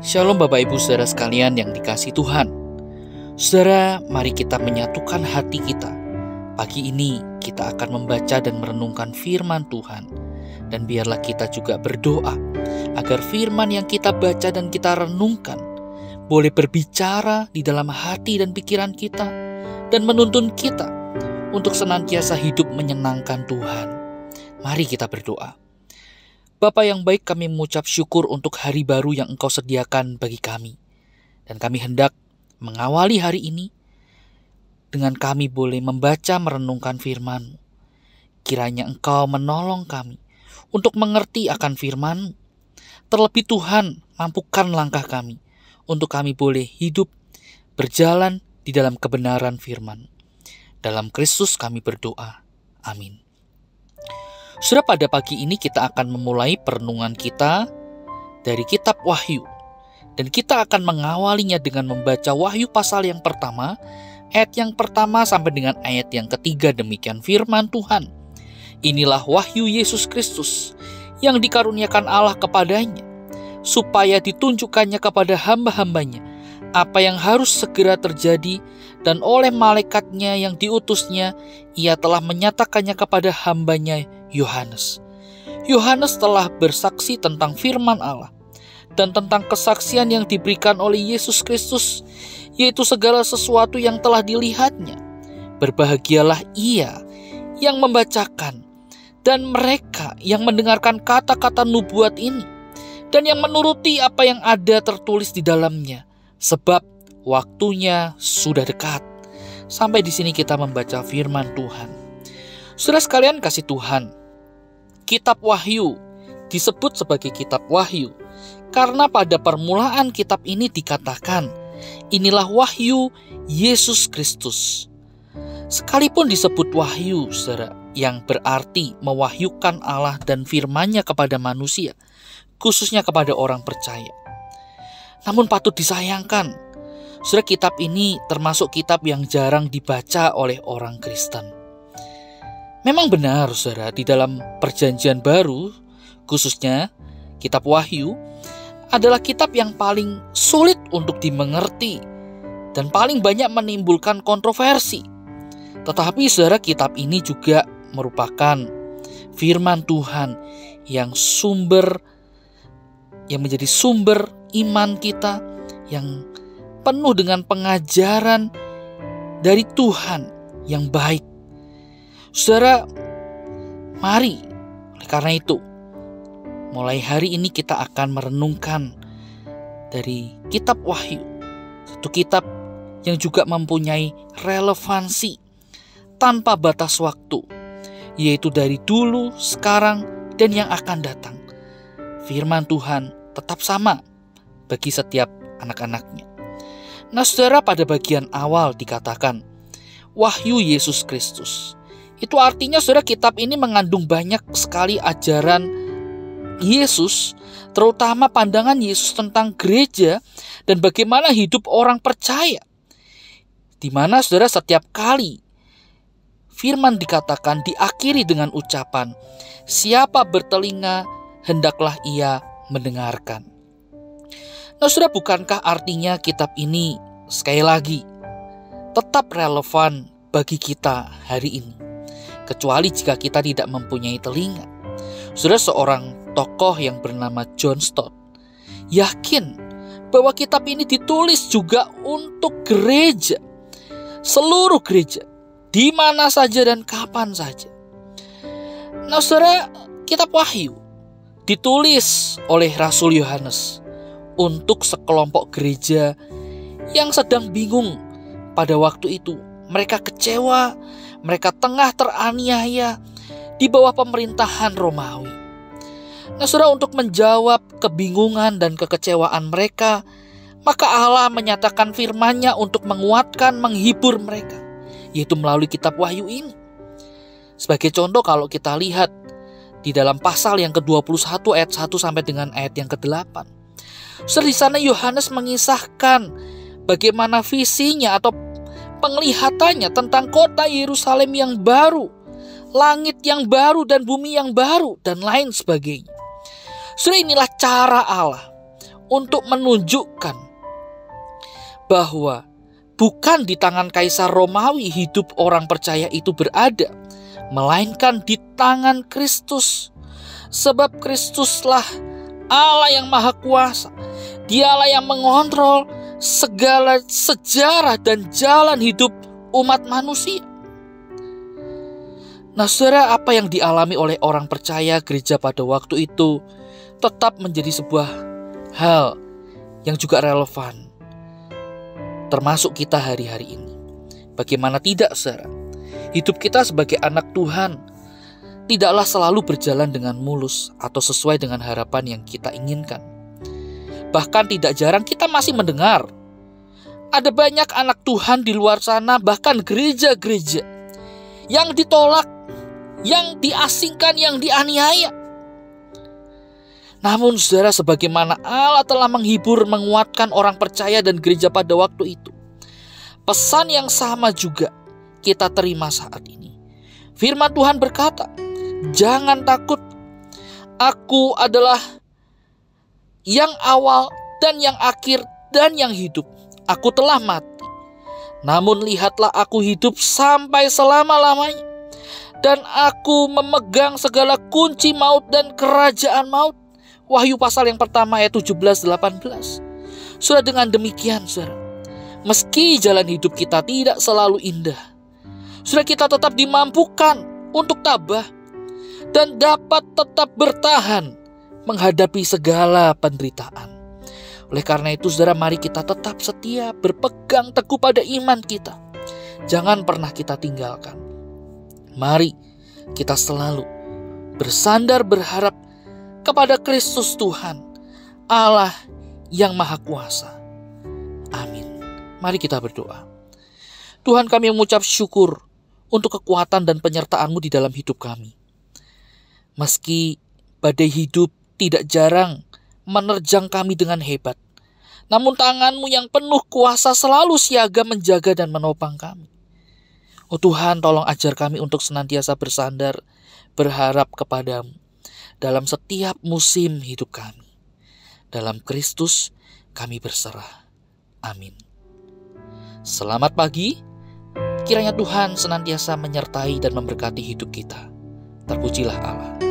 Shalom Bapak Ibu Saudara sekalian yang dikasihi Tuhan. Saudara, mari kita menyatukan hati kita. Pagi ini kita akan membaca dan merenungkan firman Tuhan. Dan biarlah kita juga berdoa agar firman yang kita baca dan kita renungkan boleh berbicara di dalam hati dan pikiran kita dan menuntun kita untuk senantiasa hidup menyenangkan Tuhan. Mari kita berdoa. Bapa yang baik, kami mengucap syukur untuk hari baru yang Engkau sediakan bagi kami. Dan kami hendak mengawali hari ini dengan kami boleh membaca merenungkan firman-Mu. Kiranya Engkau menolong kami untuk mengerti akan firman-Mu. Terlebih Tuhan, mampukan langkah kami untuk kami boleh hidup berjalan di dalam kebenaran firman. Dalam Kristus kami berdoa. Amin. Sudah pada pagi ini kita akan memulai perenungan kita dari kitab Wahyu. Dan kita akan mengawalinya dengan membaca Wahyu pasal yang pertama, ayat yang pertama sampai dengan ayat yang ketiga. Demikian firman Tuhan. Inilah wahyu Yesus Kristus yang dikaruniakan Allah kepadanya, supaya ditunjukkannya kepada hamba-hambanya apa yang harus segera terjadi, dan oleh malaikatnya yang diutusnya, ia telah menyatakannya kepada hambanya Yohanes. Yohanes telah bersaksi tentang firman Allah dan tentang kesaksian yang diberikan oleh Yesus Kristus, yaitu segala sesuatu yang telah dilihatnya. Berbahagialah ia yang membacakan dan mereka yang mendengarkan kata-kata nubuat ini dan yang menuruti apa yang ada tertulis di dalamnya, sebab waktunya sudah dekat. Sampai di sini kita membaca firman Tuhan. Saudara sekalian kasih Tuhan, kitab Wahyu disebut sebagai kitab Wahyu karena pada permulaan kitab ini dikatakan, inilah wahyu Yesus Kristus. Sekalipun disebut wahyu, saudara, yang berarti mewahyukan Allah dan firman-Nya kepada manusia, khususnya kepada orang percaya. Namun patut disayangkan, saudara, kitab ini termasuk kitab yang jarang dibaca oleh orang Kristen. Memang benar, saudara, di dalam perjanjian baru, khususnya kitab Wahyu, adalah kitab yang paling sulit untuk dimengerti dan paling banyak menimbulkan kontroversi. Tetapi, saudara, kitab ini juga merupakan firman Tuhan yang menjadi sumber iman kita, yang penuh dengan pengajaran dari Tuhan yang baik. Saudara, mari oleh karena itu, mulai hari ini kita akan merenungkan dari kitab Wahyu, satu kitab yang juga mempunyai relevansi tanpa batas waktu, yaitu dari dulu, sekarang, dan yang akan datang. Firman Tuhan tetap sama bagi setiap anak-anaknya. Nah, saudara, pada bagian awal dikatakan wahyu Yesus Kristus. Itu artinya, saudara, kitab ini mengandung banyak sekali ajaran Yesus, terutama pandangan Yesus tentang gereja dan bagaimana hidup orang percaya. Di mana, saudara, setiap kali firman dikatakan diakhiri dengan ucapan, siapa bertelinga hendaklah ia mendengarkan. Nah, saudara, bukankah artinya kitab ini sekali lagi tetap relevan bagi kita hari ini? Kecuali jika kita tidak mempunyai telinga. Saudara, seorang tokoh yang bernama John Stott yakin bahwa kitab ini ditulis juga untuk gereja, seluruh gereja, di mana saja dan kapan saja. Nah, saudara, kitab Wahyu ditulis oleh Rasul Yohanes untuk sekelompok gereja yang sedang bingung pada waktu itu. Mereka kecewa, mereka tengah teraniaya di bawah pemerintahan Romawi. Nah, saudara, untuk menjawab kebingungan dan kekecewaan mereka, maka Allah menyatakan firman-Nya untuk menguatkan, menghibur mereka, yaitu melalui kitab Wahyu ini. Sebagai contoh, kalau kita lihat di dalam pasal yang ke-21 ayat 1 sampai dengan ayat yang ke-8. Di sana Yohanes mengisahkan bagaimana visinya atau penglihatannya tentang kota Yerusalem yang baru, langit yang baru dan bumi yang baru, dan lain sebagainya. Saudara, inilah cara Allah untuk menunjukkan bahwa bukan di tangan Kaisar Romawi hidup orang percaya itu berada, melainkan di tangan Kristus. Sebab Kristuslah Allah yang Maha Kuasa. Dialah yang mengontrol segala sejarah dan jalan hidup umat manusia. Nah, saudara, apa yang dialami oleh orang percaya gereja pada waktu itu tetap menjadi sebuah hal yang juga relevan, termasuk kita hari-hari ini. Bagaimana tidak, saudara? Hidup kita sebagai anak Tuhan tidaklah selalu berjalan dengan mulus atau sesuai dengan harapan yang kita inginkan. Bahkan tidak jarang kita masih mendengar ada banyak anak Tuhan di luar sana, bahkan gereja-gereja yang ditolak, yang diasingkan, yang dianiaya. Namun saudara, sebagaimana Allah telah menghibur, menguatkan orang percaya dan gereja pada waktu itu, pesan yang sama juga kita terima saat ini. Firman Tuhan berkata, "Jangan takut, Aku adalah yang awal dan yang akhir dan yang hidup. Aku telah mati, namun lihatlah aku hidup sampai selama-lamanya. Dan aku memegang segala kunci maut dan kerajaan maut." Wahyu pasal yang pertama ayat 17-18. Sudah dengan demikian, saudara, meski jalan hidup kita tidak selalu indah, sudah kita tetap dimampukan untuk tabah dan dapat tetap bertahan menghadapi segala penderitaan. Oleh karena itu, saudara, mari kita tetap setia, berpegang teguh pada iman kita. Jangan pernah kita tinggalkan. Mari kita selalu bersandar berharap kepada Kristus Tuhan, Allah yang Maha Kuasa. Amin. Mari kita berdoa. Tuhan, kami mengucap syukur untuk kekuatan dan penyertaan-Mu di dalam hidup kami. Meski badai hidup tidak jarang menerjang kami dengan hebat, namun tangan-Mu yang penuh kuasa selalu siaga menjaga dan menopang kami. Oh Tuhan, tolong ajar kami untuk senantiasa bersandar, berharap kepada-Mu dalam setiap musim hidup kami. Dalam Kristus kami berserah. Amin. Selamat pagi. Kiranya Tuhan senantiasa menyertai dan memberkati hidup kita. Terpujilah Allah.